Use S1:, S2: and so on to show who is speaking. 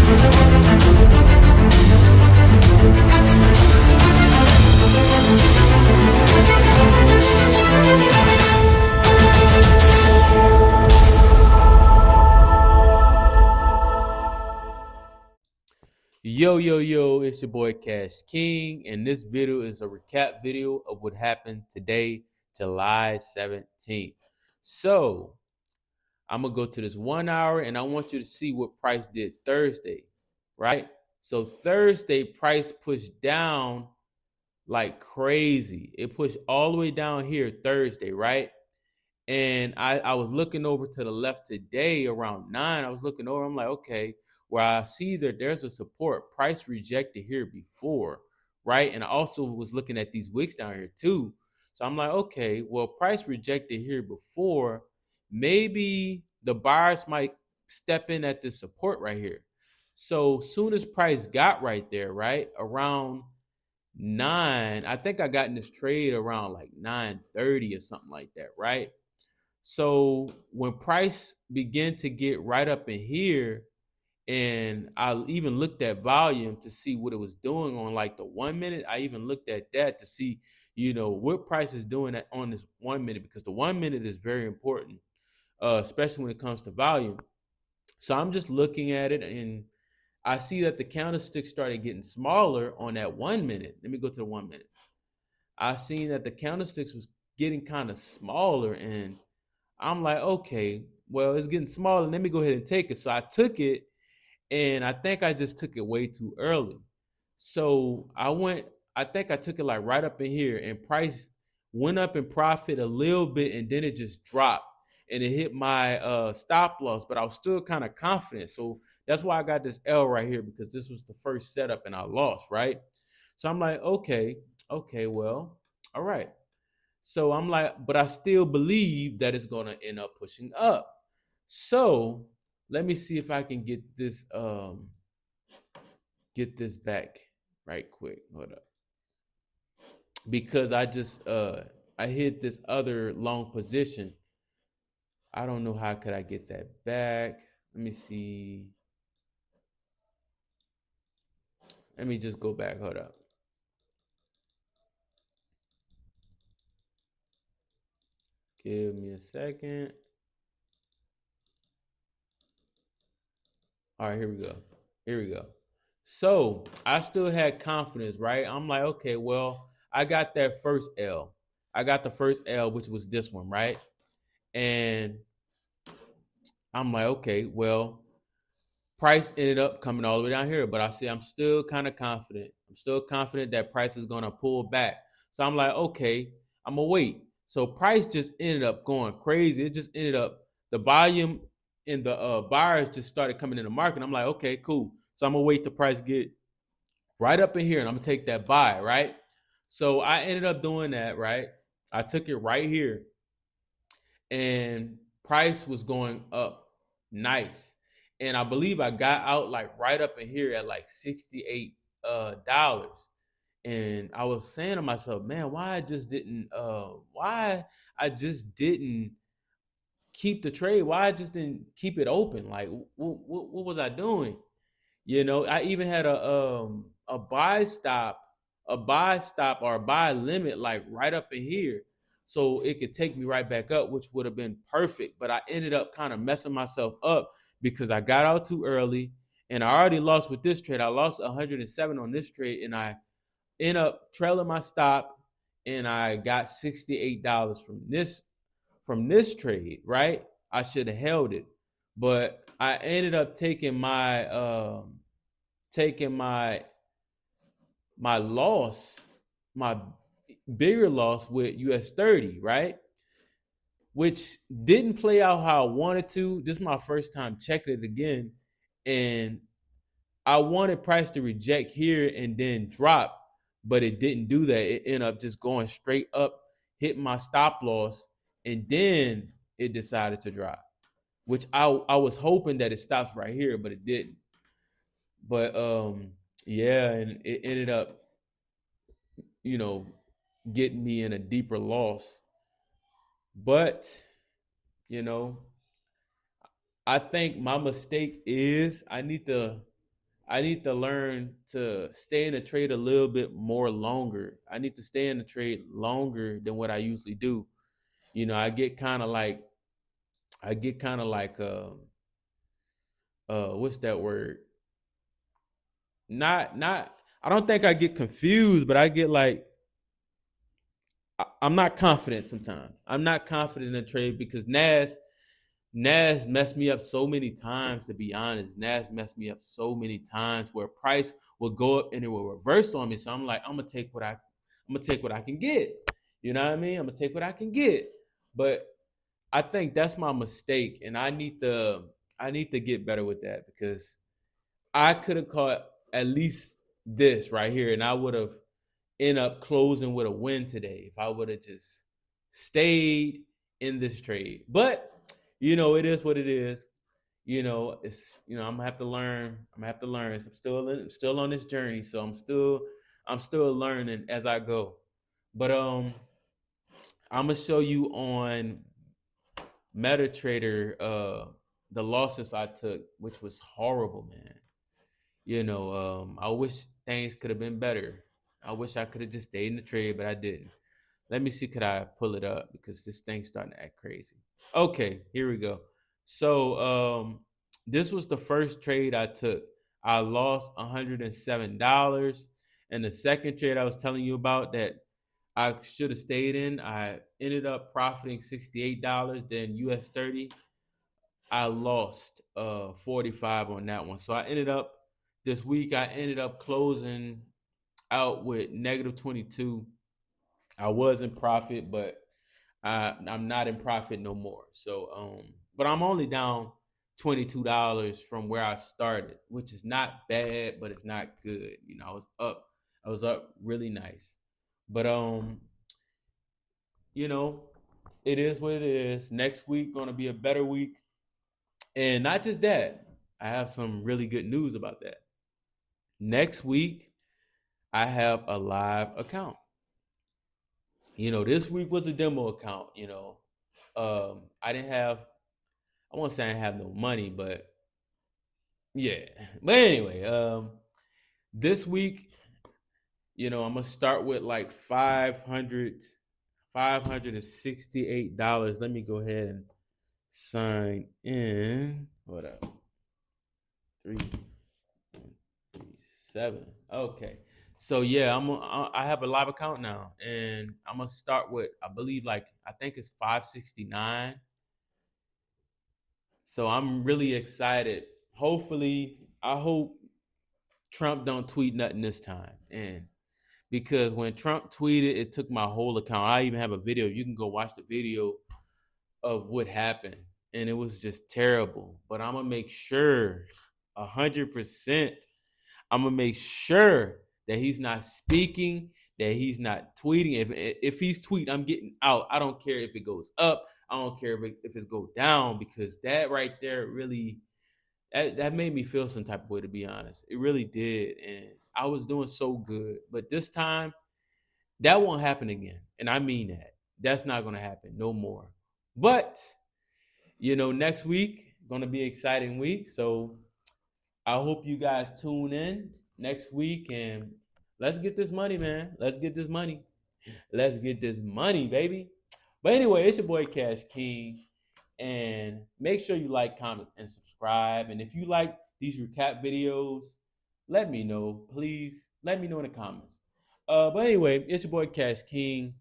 S1: Yo, it's your boy Cash King, and this video is a recap video of what happened today, July 17th. So, I'm gonna go to this 1 hour and I want you to see what price did Thursday, right? So, Thursday, price pushed down like crazy. It pushed all the way down here Thursday, right? And I was looking over to the left today around 9. I was looking over, I'm like, okay, where I see that there's a support price rejected here before, right? And I also was looking at these wicks down here too. So I'm like, okay, well, price rejected here before. Maybe the buyers might step in at this support right here. So soon as price got right there, right? Around 9, I think I got in this trade around like 9:30 or something like that, right? So when price began to get right up in here, and I even looked at volume to see what it was doing on like the 1 minute. I even looked at that to see, what price is doing on this 1 minute, because the 1 minute is very important, especially when it comes to volume. So I'm just looking at it, and I see that the candlestick started getting smaller on that 1 minute. Let me go to the 1 minute. I seen that the candlesticks was getting kind of smaller, and I'm like, okay, well, it's getting smaller. Let me go ahead and take it. So I took it, and I think I just took it way too early. So I think I took it like right up in here, and price went up in profit a little bit, and then it just dropped and it hit my stop loss, but I was still kind of confident. So that's why I got this L right here, because this was the first setup and I lost, right? So I'm like, okay, well, all right. So I'm like, but I still believe that it's gonna end up pushing up. So let me see if I can get this back right quick. Hold up. Because I hit this other long position. I don't know how could I get that back. Let me see. Let me just go back. Hold up. Give me a second. All right, here we go. Here we go. So I still had confidence, right? I'm like, okay, well, I got that first L. I got the first L, which was this one, right? And I'm like, okay, well, price ended up coming all the way down here, but I see I'm still kind of confident. I'm still confident that price is gonna pull back. So I'm like, okay, I'm gonna wait. So price just ended up going crazy. It just ended up the volume in the buyers just started coming in the market. I'm like, okay, cool. So I'm gonna wait the price get right up in here, and I'm gonna take that buy, right? So I ended up doing that, right? I took it right here, and price was going up nice. And I believe I got out like right up in here at like $68. And I was saying to myself, man, why I just didn't keep the trade? Why I just didn't keep it open? Like what was I doing? I even had a buy stop or a buy limit like right up in here, so it could take me right back up, which would have been perfect. But I ended up kind of messing myself up because I got out too early, and I already lost with this trade. I lost 107 on this trade, and I end up trailing my stop, and I got $68 from this trade, right? I should have held it, but I ended up taking my loss, my bigger loss with US 30, right? Which didn't play out how I wanted to. This is my first time checking it again, and I wanted price to reject here and then drop, but it didn't do that. It ended up just going straight up, hit my stop loss, and then it decided to drop, which I was hoping that it stops right here, but it didn't. But yeah, and it ended up, you know, getting me in a deeper loss. But, you know, I think my mistake is I need to I need to learn to stay in the trade a little bit more longer. I need to stay in the trade longer than what I usually do. You know, I get kind of like what's that word? Not I don't think I get confused, but I get like I'm not confident sometimes. I'm not confident in the trade because Nas messed me up so many times, to be honest. Nas messed me up so many times where price will go up and it will reverse on me. So I'm like, I'm gonna take what I can get. You know what I mean? I'm gonna take what I can get. But I think that's my mistake, and I need to get better with that because I could have caught at least this right here, and I would have end up closing with a win today if I would have just stayed in this trade. But you know, it is what it is. You know, it's I'm gonna have to learn. I'm gonna have to learn. So I'm still on this journey, so I'm still learning as I go. But I'm gonna show you on MetaTrader the losses I took, which was horrible, man. I wish things could have been better. I wish I could have just stayed in the trade, but I didn't. Let me see, could I pull it up because this thing's starting to act crazy. Okay, here we go. So this was the first trade I took. I lost $107. And the second trade I was telling you about that I should have stayed in, I ended up profiting $68. Then US 30, I lost 45 on that one. So I ended up this week, I ended up closing out with negative 22. I was in profit, but I'm not in profit no more. So but I'm only down $22 from where I started, which is not bad, but it's not good. You know, I was up really nice. But you know, it is what it is. Next week gonna be a better week. And not just that, I have some really good news about that. Next week, I have a live account. This week was a demo account. I didn't have, I won't say I didn't have no money, but yeah. But anyway, this week, I'm gonna start with like 568 dollars. Let me go ahead and sign in. What up? 337. Okay. So yeah, I have a live account now, and I'm gonna start with, I believe, like, I think it's 569. So I'm really excited. Hopefully, I hope Trump don't tweet nothing this time. And because when Trump tweeted, it took my whole account. I even have a video. You can go watch the video of what happened. And it was just terrible. But I'm gonna make sure 100%. I'm gonna make sure that he's not speaking, that he's not tweeting. If he's tweeting, I'm getting out. I don't care if it goes up. I don't care if it goes down, because that right there really, that made me feel some type of way, to be honest. It really did. And I was doing so good. But this time, that won't happen again. And I mean that. That's not gonna happen no more. But next week gonna be an exciting week. So I hope you guys tune in next week, and let's get this money, man. Let's get this money. Let's get this money, baby. But anyway, it's your boy Cash King. And make sure you like, comment, and subscribe. And if you like these recap videos, let me know. Please let me know in the comments. But anyway, it's your boy Cash King.